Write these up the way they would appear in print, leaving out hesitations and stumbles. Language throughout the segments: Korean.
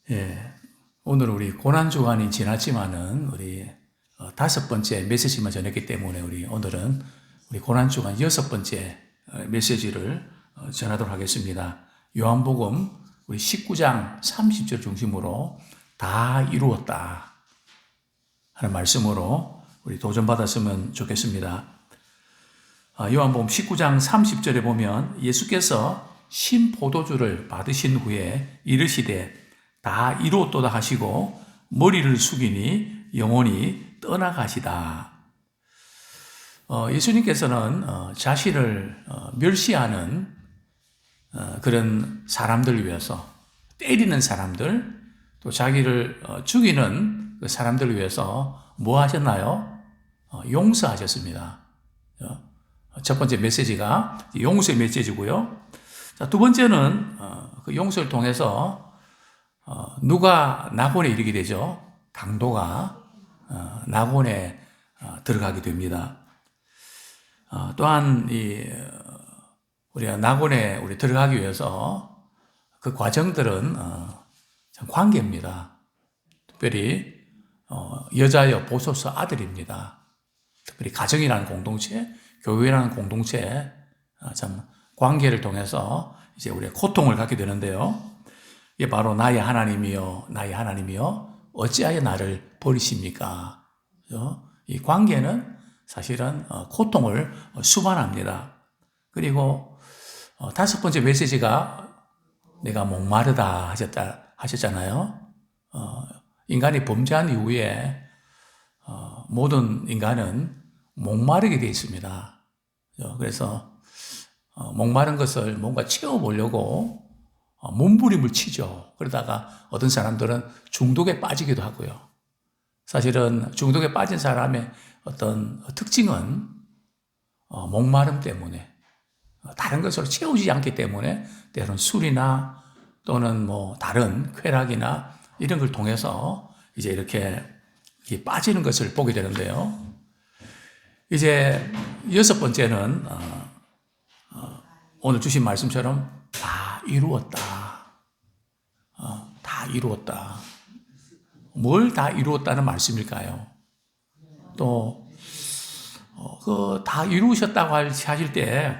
예, 오늘 우리 고난주간이 지났지만은 우리 5번째 메시지만 전했기 때문에 오늘은 우리 고난주간 6번째 메시지를 전하도록 하겠습니다. 요한복음 우리 19장 30절 중심으로 다 이루었다 하는 말씀으로 우리 도전받았으면 좋겠습니다. 요한복음 19장 30절에 보면 예수께서 신포도주를 받으신 후에 이르시되 다 이루었도다 하시고 머리를 숙이니 영혼이 떠나가시다. 예수님께서는 자신을 멸시하는 그런 사람들 위해서, 때리는 사람들, 또 자기를 죽이는 그 사람들 위해서 뭐 하셨나요? 용서하셨습니다. 첫 번째 메시지가 용서의 메시지고요. 자, 두 번째는 그 용서를 통해서 누가 낙원에 이르게 되죠? 강도가 낙원에 들어가게 됩니다. 또한 우리가 낙원에 들어가기 위해서 그 과정들은 참 관계입니다. 특별히 여자여 보소서 아들입니다. 특별히 가정이라는 공동체, 교회라는 공동체 참 관계를 통해서 이제 우리가 고통을 갖게 되는데요. 이게 바로 나의 하나님이여, 나의 하나님이여, 어찌하여 나를 버리십니까? 이 관계는 사실은 고통을 수반합니다. 그리고 5번째 메시지가 내가 목마르다 하셨잖아요. 인간이 범죄한 이후에 모든 인간은 목마르게 되어 있습니다. 그래서 목마른 것을 뭔가 채워보려고 몸부림을 치죠. 그러다가 어떤 사람들은 중독에 빠지기도 하고요. 사실은 중독에 빠진 사람의 어떤 특징은 목마름 때문에 다른 것으로 채우지 않기 때문에 때로는 술이나 또는 뭐 다른 쾌락이나 이런 걸 통해서 이제 이렇게 빠지는 것을 보게 되는데요. 이제 6번째는 오늘 주신 말씀처럼 다 이루었다. 다 이루었다. 뭘 다 이루었다는 말씀일까요? 또, 다 이루셨다고 하실 때,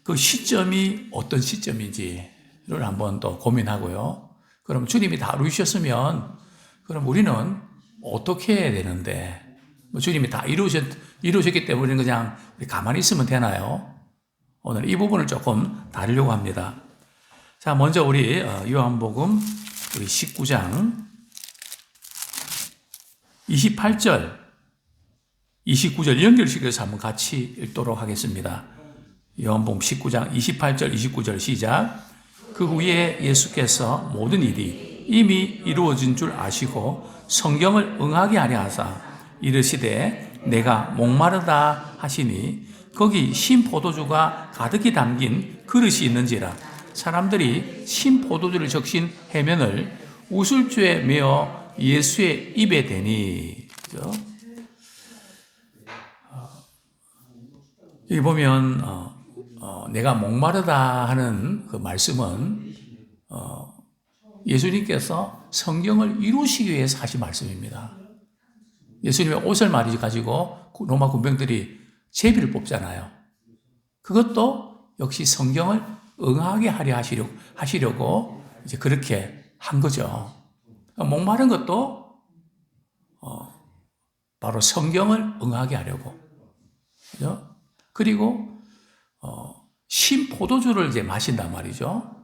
그 시점이 어떤 시점인지를 한번 또 고민하고요. 그럼 주님이 다 이루셨으면, 그럼 우리는 어떻게 해야 되는데, 주님이 다 이루셨기 때문에 그냥 가만히 있으면 되나요? 오늘 이 부분을 조금 다루려고 합니다. 자, 먼저 우리 요한복음 우리 19장 28절, 29절 연결시켜서 한번 같이 읽도록 하겠습니다. 요한복음 19장 28절, 29절 시작. 그 후에 예수께서 모든 일이 이미 이루어진 줄 아시고 성경을 응하게 하려 하사 이르시되 내가 목마르다 하시니 거기 신포도주가 가득히 담긴 그릇이 있는지라. 사람들이 신포도주를 적신 해면을 우슬주에 메어 예수의 입에 대니. 그죠? 여기 보면 내가 목마르다 하는 그 말씀은 예수님께서 성경을 이루시기 위해서 하신 말씀입니다. 예수님의 옷을 가지고 로마 군병들이 제비를 뽑잖아요. 그것도 역시 성경을 응하게 하려 하시려고 이제 그렇게 한 거죠. 목마른 것도 바로 성경을 응하게 하려고. 그죠? 그리고 신포도주를 이제 마신단 말이죠.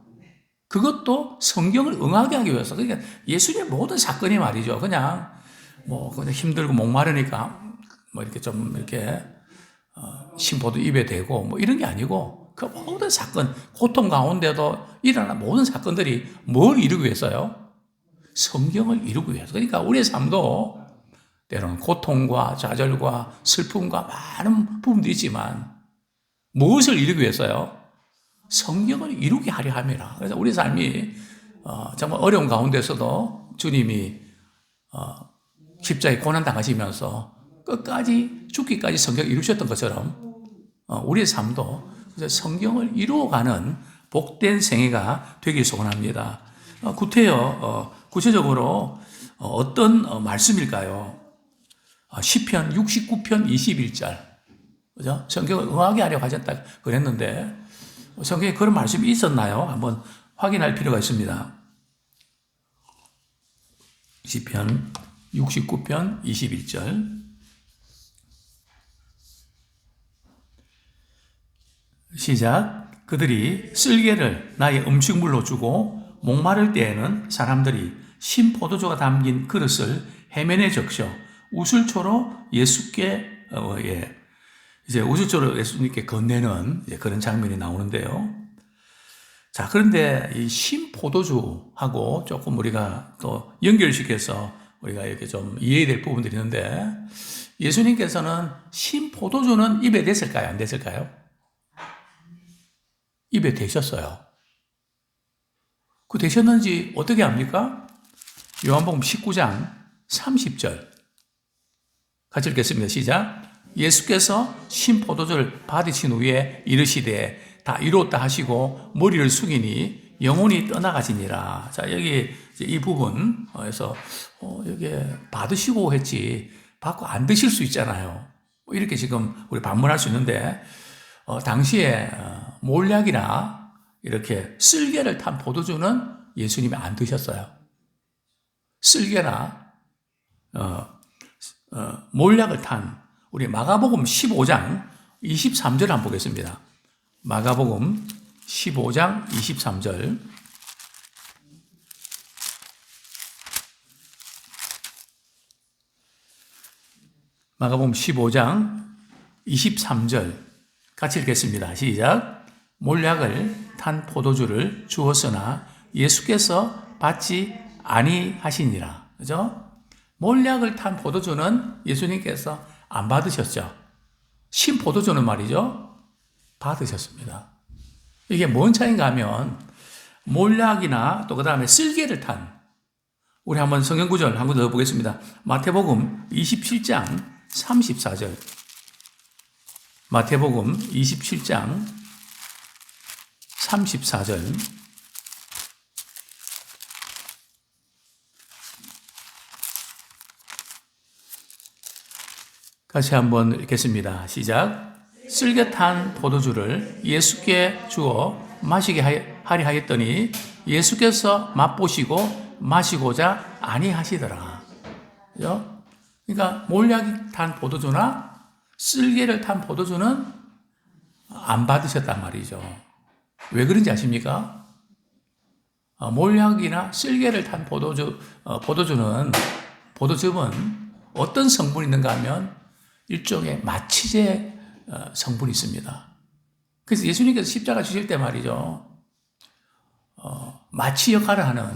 그것도 성경을 응하게 하기 위해서. 그러니까 예수님의 모든 사건이 말이죠. 그냥 힘들고 목마르니까 이렇게 좀 이렇게 신포도 입에 대고 이런 게 아니고 그 모든 사건, 고통 가운데도 일어나는 모든 사건들이 뭘 이루기 위해서요? 성경을 이루기 위해서. 그러니까 우리의 삶도 때로는 고통과 좌절과 슬픔과 많은 부분들이 있지만 무엇을 이루기 위해서요? 성경을 이루게 하려 함이라. 그래서 우리 삶이 정말 어려운 가운데서도 주님이 십자가에 고난 당하시면서 끝까지 죽기까지 성경을 이루셨던 것처럼 우리의 삶도 성경을 이루어가는 복된 생애가 되길 소원합니다. 구체적으로 어떤 말씀일까요? 시편 69편 21절. 그죠? 성경을 응하게 하려고 하셨다 그랬는데 성경에 그런 말씀이 있었나요? 한번 확인할 필요가 있습니다. 시편 69편 21절. 시작. 그들이 쓸개를 나의 음식물로 주고 목마를 때에는 사람들이 신포도주가 담긴 그릇을 해면에 적셔 우슬초로 예수께 이제 우슬초로 예수님께 건네는 그런 장면이 나오는데요. 자, 그런데 이 신포도주하고 조금 우리가 또 연결시켜서 우리가 이렇게 좀 이해될 부분들이 있는데 예수님께서는 신포도주는 입에 댔을까요? 안 댔을까요? 입에 대셨어요. 그 되셨는지 어떻게 합니까? 요한복음 19장 30절. 같이 읽겠습니다. 시작. 예수께서 신포도주를 받으신 후에 이르시되 다 이뤘다 하시고 머리를 숙이니 영혼이 떠나가시니라. 자, 여기 이 부분에서 여기 받으시고 했지 받고 안 드실 수 있잖아요. 이렇게 지금 우리 반문할 수 있는데 당시에 몰약이나 이렇게 쓸개를 탄 포도주는 예수님이 안 드셨어요. 쓸개나 몰약을 탄 우리 마가복음 15장 23절 한번 보겠습니다. 마가복음 15장 23절. 마가복음 15장 23절 같이 읽겠습니다. 시작. 몰약을 탄 포도주를 주었으나 예수께서 받지 아니하시니라. 그죠? 몰약을 탄 포도주는 예수님께서 안 받으셨죠. 신포도주는 말이죠. 받으셨습니다. 이게 뭔 차이인가 하면 몰약이나 또 그 다음에 쓸개를 탄 우리 한번 성경 구절 한번 더 보겠습니다. 마태복음 27장 34절. 마태복음 27장 34절. 같이 한번 읽겠습니다. 시작. 쓸개 탄 포도주를 예수께 주어 마시게 하리 하였더니 예수께서 맛보시고 마시고자 아니하시더라. 그죠? 그러니까 몰약이 탄 포도주나 쓸개를 탄 포도주는 안 받으셨단 말이죠. 왜 그런지 아십니까? 몰약이나 쓸개를 탄 포도주는 어떤 성분이 있는가 하면 일종의 마취제 성분이 있습니다. 그래서 예수님께서 십자가 주실 때 말이죠. 마취 역할을 하는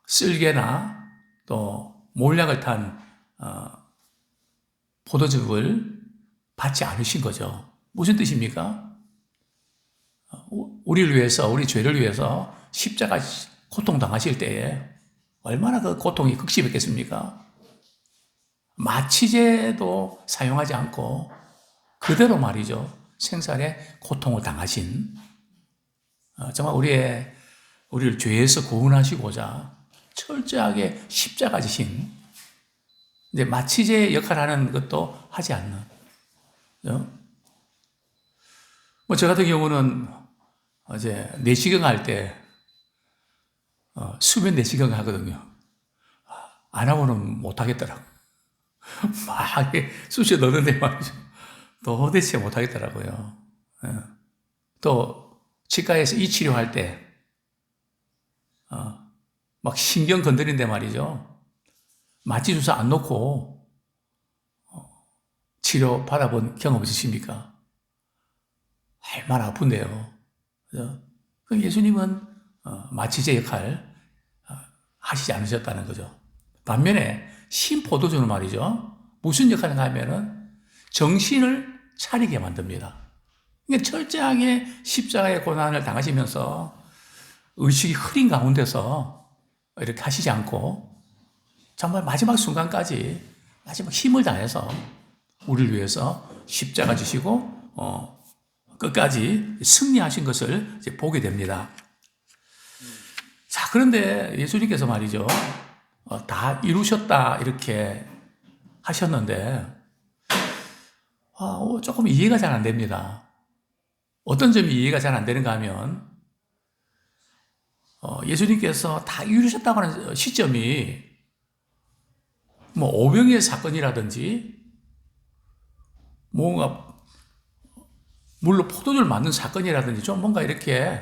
쓸개나 또 몰약을 탄 포도즙을 받지 않으신 거죠. 무슨 뜻입니까? 우리를 위해서, 우리 죄를 위해서 십자가 고통당하실 때에 얼마나 그 고통이 극심했겠습니까? 마취제도 사용하지 않고 그대로 말이죠. 생살에 고통을 당하신 정말 우리를 죄에서 구원하시고자 철저하게 십자가 지신 이제 마취제 역할을 하는 것도 하지 않는. 뭐 저 같은 경우는 이제 내시경 할 때 수면 내시경 하거든요. 안 하고는 못 하겠더라고요. 막 쑤셔 넣는데 말이죠. 도대체 못 하겠더라고요. 또 치과에서 이 치료할 때 막 신경 건드린데 말이죠. 마취 주사 안 놓고 치료 받아본 경험 있으십니까? 얼마나 아픈데요. 그죠? 예수님은 마취제 역할 하시지 않으셨다는 거죠. 반면에 신포도주는 말이죠. 무슨 역할을 하면은 정신을 차리게 만듭니다. 그러니까 철저하게 십자가의 고난을 당하시면서 의식이 흐린 가운데서 이렇게 하시지 않고 정말 마지막 순간까지 마지막 힘을 다해서 우리를 위해서 십자가 지시고 끝까지 승리하신 것을 이제 보게 됩니다. 자, 그런데 예수님께서 말이죠. 다 이루셨다 이렇게 하셨는데 조금 이해가 잘 안 됩니다. 어떤 점이 이해가 잘 안 되는가 하면 예수님께서 다 이루셨다고 하는 시점이 뭐 오병이의 사건이라든지 뭔가 물로 포도주를 맞는 사건이라든지 좀 뭔가 이렇게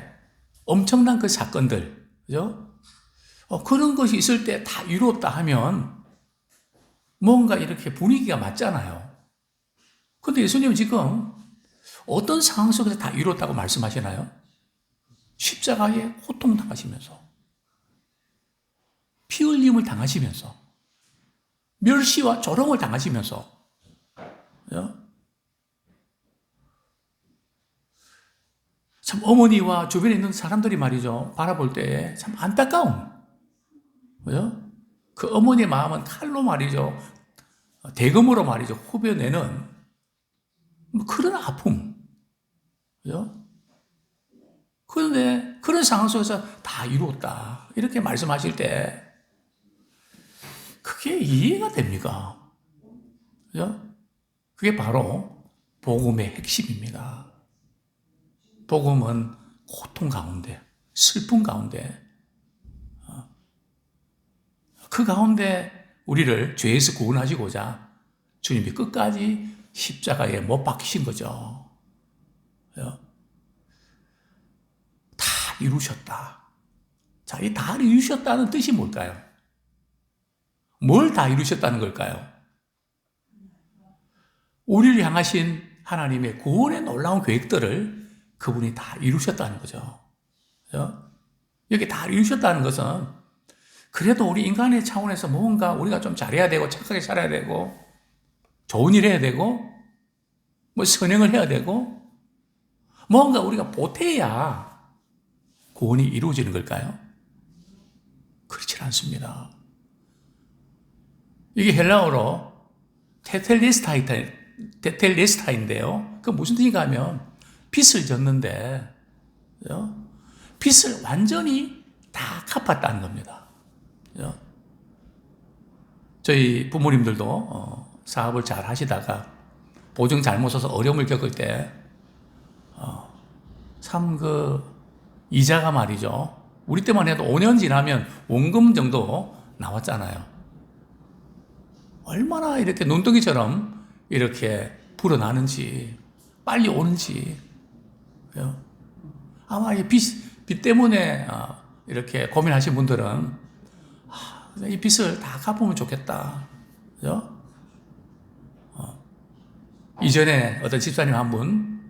엄청난 그 사건들, 그죠? 그런 것이 있을 때 다 이루었다 하면 뭔가 이렇게 분위기가 맞잖아요. 근데 예수님은 지금 어떤 상황 속에서 다 이루었다고 말씀하시나요? 십자가에 고통당하시면서, 피 흘림을 당하시면서, 멸시와 조롱을 당하시면서, 그죠? 참 어머니와 주변에 있는 사람들이 말이죠. 바라볼 때 참 안타까움. 그죠? 그 어머니의 마음은 칼로 말이죠. 대금으로 말이죠. 후벼내는 뭐 그런 아픔. 그죠? 그런데 그런 상황 속에서 다 이루었다. 이렇게 말씀하실 때 그게 이해가 됩니까? 그죠? 그게 바로 복음의 핵심입니다. 복음은 고통 가운데, 슬픔 가운데, 그 가운데 우리를 죄에서 구원하시고자 주님이 끝까지 십자가에 못 박히신 거죠. 다 이루셨다. 자, 이 다 이루셨다는 뜻이 뭘까요? 뭘 다 이루셨다는 걸까요? 우리를 향하신 하나님의 구원의 놀라운 계획들을 그분이 다 이루셨다는 거죠. 여기 다 이루셨다는 것은 그래도 우리 인간의 차원에서 뭔가 우리가 좀 잘해야 되고 착하게 살아야 되고 좋은 일 해야 되고 뭐 선행을 해야 되고 뭔가 우리가 보태야 구원이 이루어지는 걸까요? 그렇지 않습니다. 이게 헬라어로 테텔레스타인데요. 그 무슨 뜻인가 하면 빚을 졌는데 빚을 완전히 다 갚았다는 겁니다. 저희 부모님들도 사업을 잘 하시다가 보증 잘못 써서 어려움을 겪을 때 참 그 이자가 말이죠. 우리 때만 해도 5년 지나면 원금 정도 나왔잖아요. 얼마나 이렇게 눈덩이처럼 이렇게 불어나는지 빨리 오는지 아마 이 빚 때문에 이렇게 고민하신 분들은 이 빚을 다 갚으면 좋겠다. 그죠? 이전에 어떤 집사님 한 분,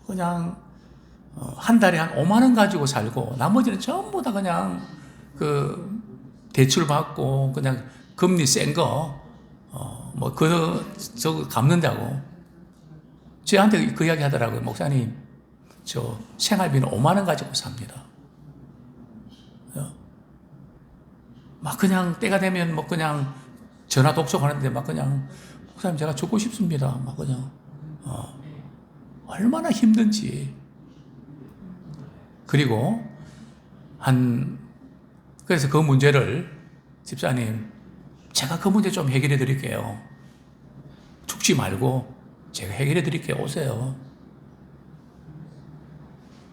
그냥, 한 달에 한 5만 원 가지고 살고, 나머지는 전부 다 그냥, 대출 받고, 그냥 금리 센 거, 저거 갚는다고. 저한테 그 이야기 하더라고요. 목사님, 저 생활비는 5만 원 가지고 삽니다. 막 그냥 때가 되면 뭐 그냥 전화 독촉하는데 막 그냥 목사님 제가 죽고 싶습니다. 막 그냥 얼마나 힘든지. 그리고 그래서 그 문제를 집사님 제가 그 문제 좀 해결해 드릴게요. 죽지 말고 제가 해결해 드릴게요. 오세요.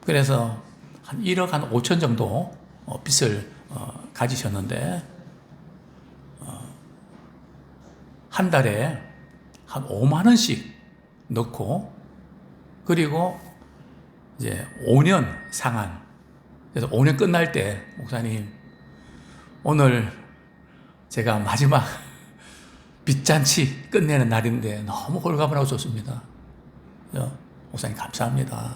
그래서 한 1억 한 5천 정도 빚을 가지셨는데 한 달에 한 5만 원씩 넣고 그리고 이제 5년 상한. 그래서 5년 끝날 때 목사님 오늘 제가 마지막 빚잔치 끝내는 날인데 너무 홀가분하고 좋습니다. 목사님 감사합니다.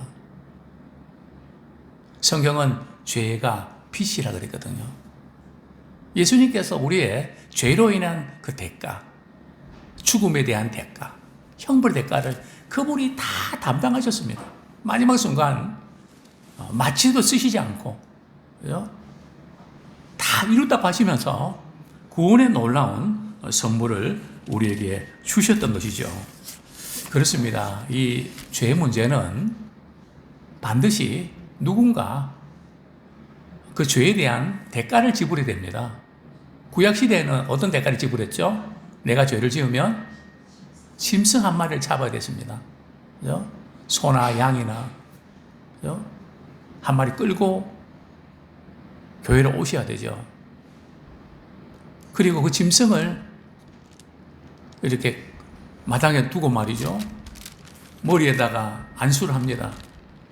성경은 죄가 빚이라 그랬거든요. 예수님께서 우리의 죄로 인한 그 대가, 죽음에 대한 대가, 형벌 대가를 그분이 다 담당하셨습니다. 마지막 순간 마취도 쓰시지 않고 그죠? 다 이루다 하시면서 구원의 놀라운 선물을 우리에게 주셨던 것이죠. 그렇습니다. 이 죄 문제는 반드시 누군가 그 죄에 대한 대가를 지불해야 됩니다. 구약시대에는 어떤 대가를 지불했죠? 내가 죄를 지으면 짐승 한 마리를 잡아야 됐습니다. 그죠? 소나 양이나, 그죠? 한 마리 끌고 교회로 오셔야 되죠. 그리고 그 짐승을 이렇게 마당에 두고 말이죠. 머리에다가 안수를 합니다.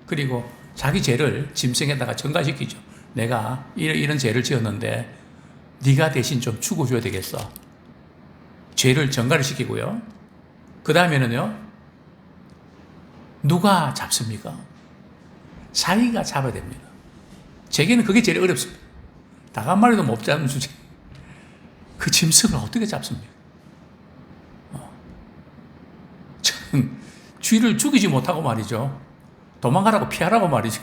그리고 자기 죄를 짐승에다가 전가시키죠. 내가 이런 죄를 지었는데 네가 대신 좀 죽어줘야 되겠어. 죄를 전가를 시키고요. 그 다음에는요. 누가 잡습니까? 자기가 잡아야 됩니다. 제게는 그게 제일 어렵습니다. 닭 한 마리도 못 잡는 주제. 그 짐승을 어떻게 잡습니까? 저는 쥐를 죽이지 못하고 말이죠. 도망가라고 피하라고 말이죠.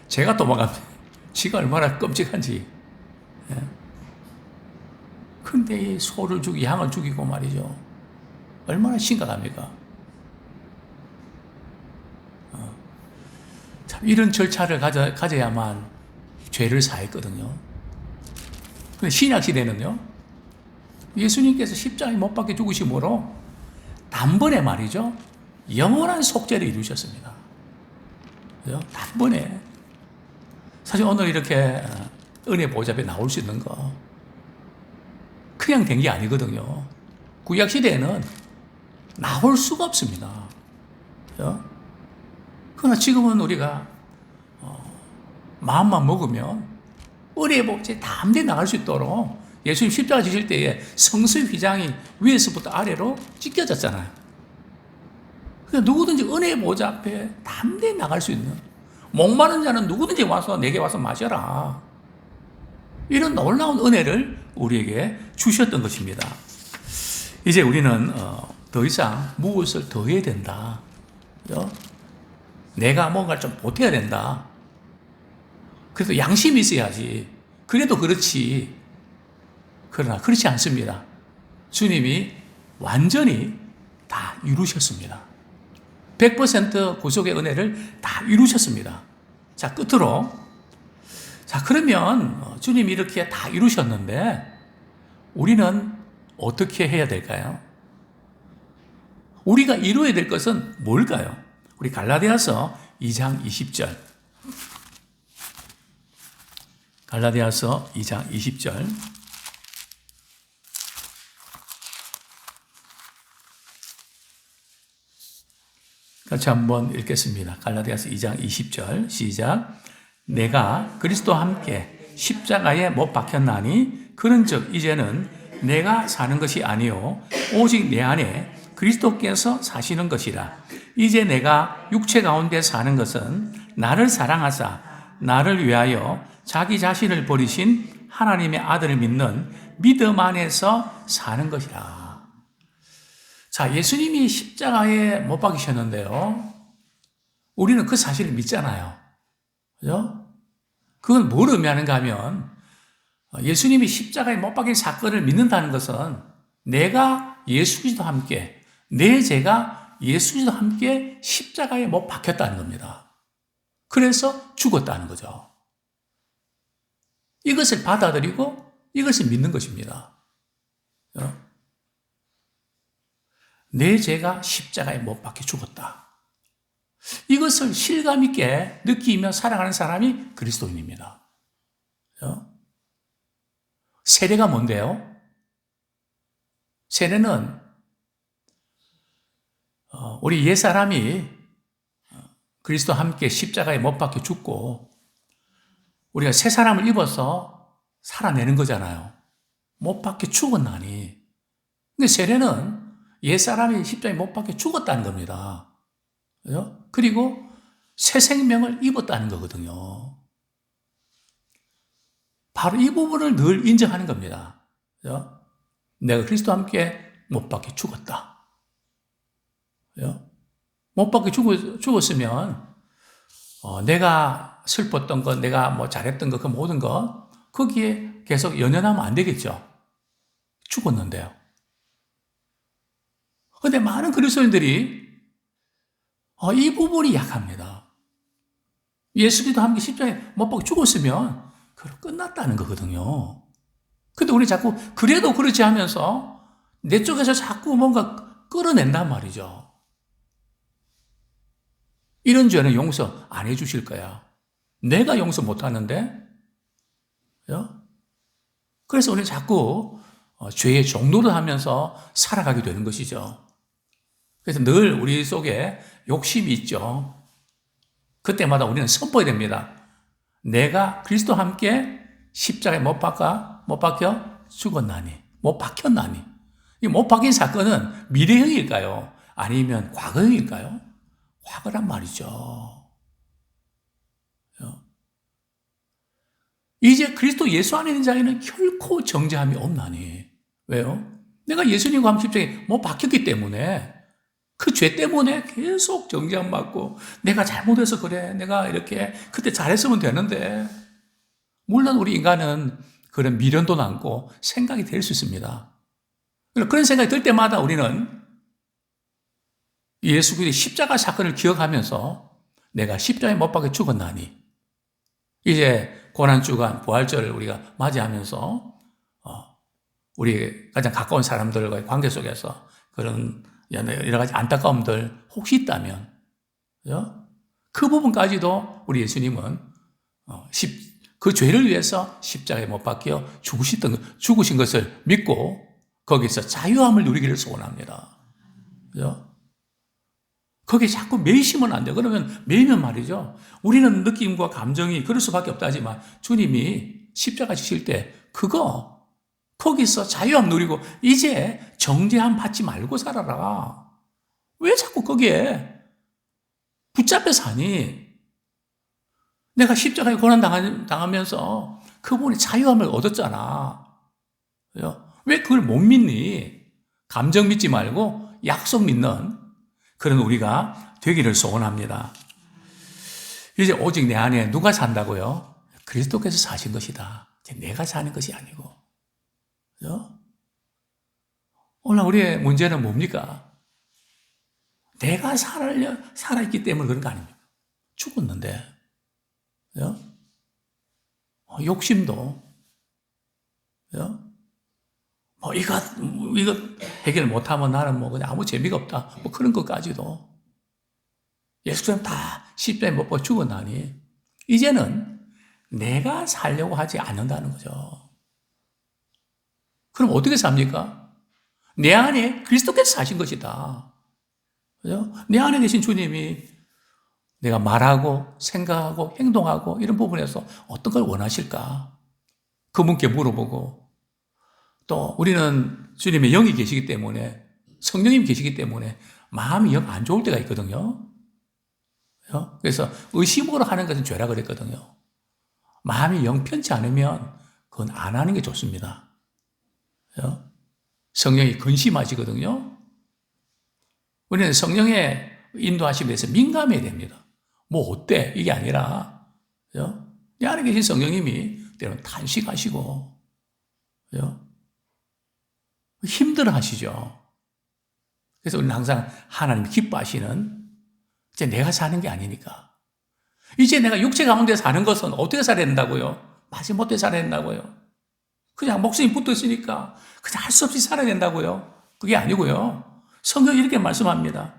제가 도망갑니다. 쥐가 얼마나 끔찍한지. 근데 이 소를 죽이고 양을 죽이고 말이죠. 얼마나 심각합니까? 참 이런 절차를 가져야만 죄를 사했거든요. 근데 신약 시대는요. 예수님께서 십자가에 못 박혀 죽으심으로 단번에 말이죠. 영원한 속죄를 이루셨습니다. 그죠? 단번에. 사실 오늘 이렇게 은혜 보좌 앞에 나올 수 있는 거 그냥 된 게 아니거든요. 구약 시대에는 나올 수가 없습니다. 그죠? 그러나 지금은 우리가 마음만 먹으면 은혜 복제 담대 나갈 수 있도록 예수님 십자가 지실 때에 성스 휘장이 위에서부터 아래로 찢겨졌잖아요. 그러니까 누구든지 은혜 보좌 앞에 담대 나갈 수 있는 목마른 자는 누구든지 와서 내게 와서 마셔라. 이런 놀라운 은혜를 우리에게 주셨던 것입니다. 이제 우리는 더 이상 무엇을 더 해야 된다. 그죠? 내가 뭔가를 좀 보태야 된다. 그래도 양심이 있어야지. 그래도 그렇지. 그러나 그렇지 않습니다. 주님이 완전히 다 이루셨습니다. 100% 구속의 은혜를 다 이루셨습니다. 자, 끝으로. 자, 그러면 주님이 이렇게 다 이루셨는데 우리는 어떻게 해야 될까요? 우리가 이루어야 될 것은 뭘까요? 우리 갈라디아서 2장 20절. 갈라디아서 2장 20절. 같이 한번 읽겠습니다. 갈라디아서 2장 20절 시작. 내가 그리스도와 함께 십자가에 못 박혔나니 그런즉 이제는 내가 사는 것이 아니요 오직 내 안에 그리스도께서 사시는 것이라. 이제 내가 육체 가운데 사는 것은 나를 사랑하사 나를 위하여 자기 자신을 버리신 하나님의 아들을 믿는 믿음 안에서 사는 것이라. 자, 예수님이 십자가에 못 박히셨는데요. 우리는 그 사실을 믿잖아요. 그죠? 그건 뭘 의미하는가 하면 예수님이 십자가에 못 박힌 사건을 믿는다는 것은 내가 예수 그리스도와 함께 내 죄가 예수 그리스도와 함께 십자가에 못 박혔다는 겁니다. 그래서 죽었다는 거죠. 이것을 받아들이고 이것을 믿는 것입니다. 내 죄가 십자가에 못 박혀 죽었다. 이것을 실감 있게 느끼며 살아가는 사람이 그리스도인입니다. 세례가 뭔데요? 세례는 우리 옛사람이 그리스도와 함께 십자가에 못 박혀 죽고 우리가 새 사람을 입어서 살아내는 거잖아요. 못 박혀 죽었나니. 근데 세례는 옛사람이 십자가에 못 박혀 죽었다는 겁니다. 그죠? 그리고 새 생명을 입었다는 거거든요. 바로 이 부분을 늘 인정하는 겁니다. 그죠? 내가 그리스도와 함께 못 박혀 죽었다. 그죠? 못 박혀 죽었으면 내가 슬펐던 것, 내가 뭐 잘했던 것, 그 모든 것 거기에 계속 연연하면 안 되겠죠. 죽었는데요. 그런데 많은 그리스도인들이 이 부분이 약합니다. 예수님도 함께 십자가에 못 박혀 죽었으면 끝났다는 거거든요. 근데 우리 자꾸 그래도 그렇지 하면서 내 쪽에서 자꾸 뭔가 끌어낸단 말이죠. 이런 죄는 용서 안 해주실 거야. 내가 용서 못 하는데, 그래서 우리는 자꾸 죄의 종노릇 하면서 살아가게 되는 것이죠. 그래서 늘 우리 속에 욕심이 있죠. 그때마다 우리는 선포해야 됩니다. 내가 그리스도와 함께 십자가에 못 박혀 죽었나니, 못 박혔나니. 이 못 박힌 사건은 미래형일까요? 아니면 과거형일까요? 과거란 말이죠. 이제 그리스도 예수 안에 있는 자에는 결코 정죄함이 없나니. 왜요? 내가 예수님과 함께 십자가에 못 박혔기 때문에, 그 죄 때문에 계속 정죄함 받고, 내가 잘못해서 그래, 내가 이렇게 그때 잘했으면 되는데, 물론 우리 인간은 그런 미련도 남고 생각이 될 수 있습니다. 그런 생각이 들 때마다 우리는 예수 그리스도의 십자가 사건을 기억하면서 내가 십자가에 못 박혀 죽었나니, 이제 고난주간 부활절을 우리가 맞이하면서 우리 가장 가까운 사람들과의 관계 속에서 그런 여러 가지 안타까움들 혹시 있다면, 그 부분까지도 우리 예수님은 그 죄를 위해서 십자가에 못 박혀 죽으신 것을 믿고 거기서 자유함을 누리기를 소원합니다. 거기에 자꾸 매이시면 안 돼요. 그러면 매이면 말이죠. 우리는 느낌과 감정이 그럴 수밖에 없다지만 주님이 십자가 지실 때 거기서 자유함 누리고 이제 정죄함 받지 말고 살아라. 왜 자꾸 거기에 붙잡혀 사니? 내가 십자가에 고난 당하면서 그분이 자유함을 얻었잖아. 왜 그걸 못 믿니? 감정 믿지 말고 약속 믿는 그런 우리가 되기를 소원합니다. 이제 오직 내 안에 누가 산다고요? 그리스도께서 사신 것이다. 내가 사는 것이 아니고. 오늘 우리의 문제는 뭡니까? 내가 살아있기 때문에 그런 거 아닙니까? 죽었는데. 욕심도. 이거 해결 못하면 나는 그냥 아무 재미가 없다. 그런 것까지도. 예수님 다 십자가에 못 박혀 죽었나니, 이제는 내가 살려고 하지 않는다는 거죠. 그럼 어떻게 삽니까? 내 안에 그리스도께서 사신 것이다. 그죠? 내 안에 계신 주님이 내가 말하고 생각하고 행동하고 이런 부분에서 어떤 걸 원하실까? 그분께 물어보고, 또 우리는 주님의 영이 계시기 때문에, 성령님이 계시기 때문에 마음이 영 안 좋을 때가 있거든요. 그래서 의심으로 하는 것은 죄라 그랬거든요. 마음이 영 편치 않으면 그건 안 하는 게 좋습니다. 성령이 근심하시거든요. 우리는 성령의 인도하심에 대해서 민감해야 됩니다. 어때? 이게 아니라, 내 안에 계신 성령님이 때로는 탄식하시고, 힘들어 하시죠. 그래서 우리는 항상 하나님이 기뻐하시는, 이제 내가 사는 게 아니니까. 이제 내가 육체 가운데 사는 것은 어떻게 살아야 된다고요? 마지못해 살아야 된다고요? 그냥 목숨이 붙어 있으니까 그냥 할 수 없이 살아야 된다고요? 그게 아니고요. 성경이 이렇게 말씀합니다.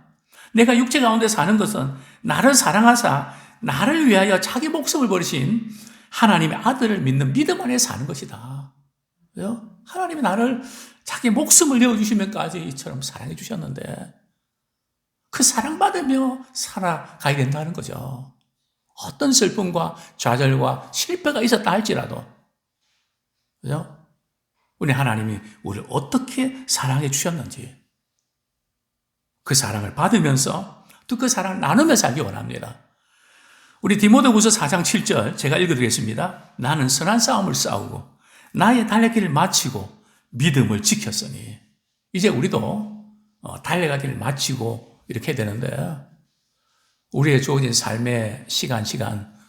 내가 육체 가운데 사는 것은 나를 사랑하사 나를 위하여 자기 목숨을 버리신 하나님의 아들을 믿는 믿음 안에 사는 것이다. 하나님이 나를 자기 목숨을 내어주시면까지 이처럼 사랑해 주셨는데 그 사랑받으며 살아가야 된다는 거죠. 어떤 슬픔과 좌절과 실패가 있었다 할지라도, 그죠? 우리 하나님이 우리를 어떻게 사랑해 주셨는지 그 사랑을 받으면서 또 그 사랑을 나누며 살기 원합니다. 우리 디모데후서 4장 7절 제가 읽어드리겠습니다. 나는 선한 싸움을 싸우고 나의 달려길을 마치고 믿음을 지켰으니. 이제 우리도 달려가기를 마치고 이렇게 되는데 우리의 주어진 삶의 시간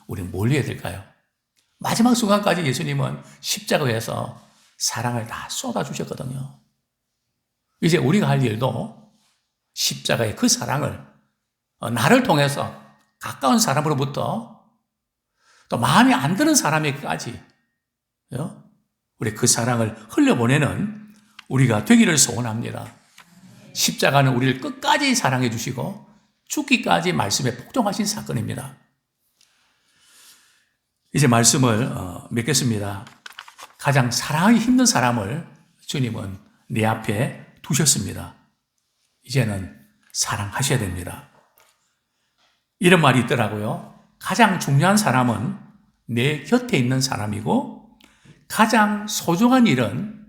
우리는 뭘 해야 될까요? 마지막 순간까지 예수님은 십자가에서 사랑을 다 쏟아주셨거든요. 이제 우리가 할 일도 십자가의 그 사랑을 나를 통해서 가까운 사람으로부터 또 마음에 안 드는 사람에게까지 우리 그 사랑을 흘려보내는 우리가 되기를 소원합니다. 십자가는 우리를 끝까지 사랑해 주시고 죽기까지 말씀에 복종하신 사건입니다. 이제 말씀을 맺겠습니다. 가장 사랑하기 힘든 사람을 주님은 내 앞에 두셨습니다. 이제는 사랑하셔야 됩니다. 이런 말이 있더라고요. 가장 중요한 사람은 내 곁에 있는 사람이고 가장 소중한 일은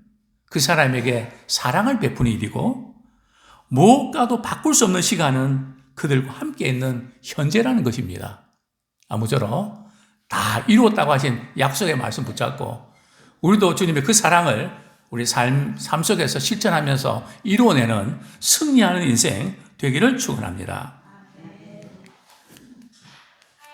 그 사람에게 사랑을 베푸는 일이고 무엇과도 바꿀 수 없는 시간은 그들과 함께 있는 현재라는 것입니다. 아무쪼록 다 이루었다고 하신 약속의 말씀 붙잡고 우리도 주님의 그 사랑을 우리 삶 속에서 실천하면서 이루어내는 승리하는 인생 되기를 축원합니다.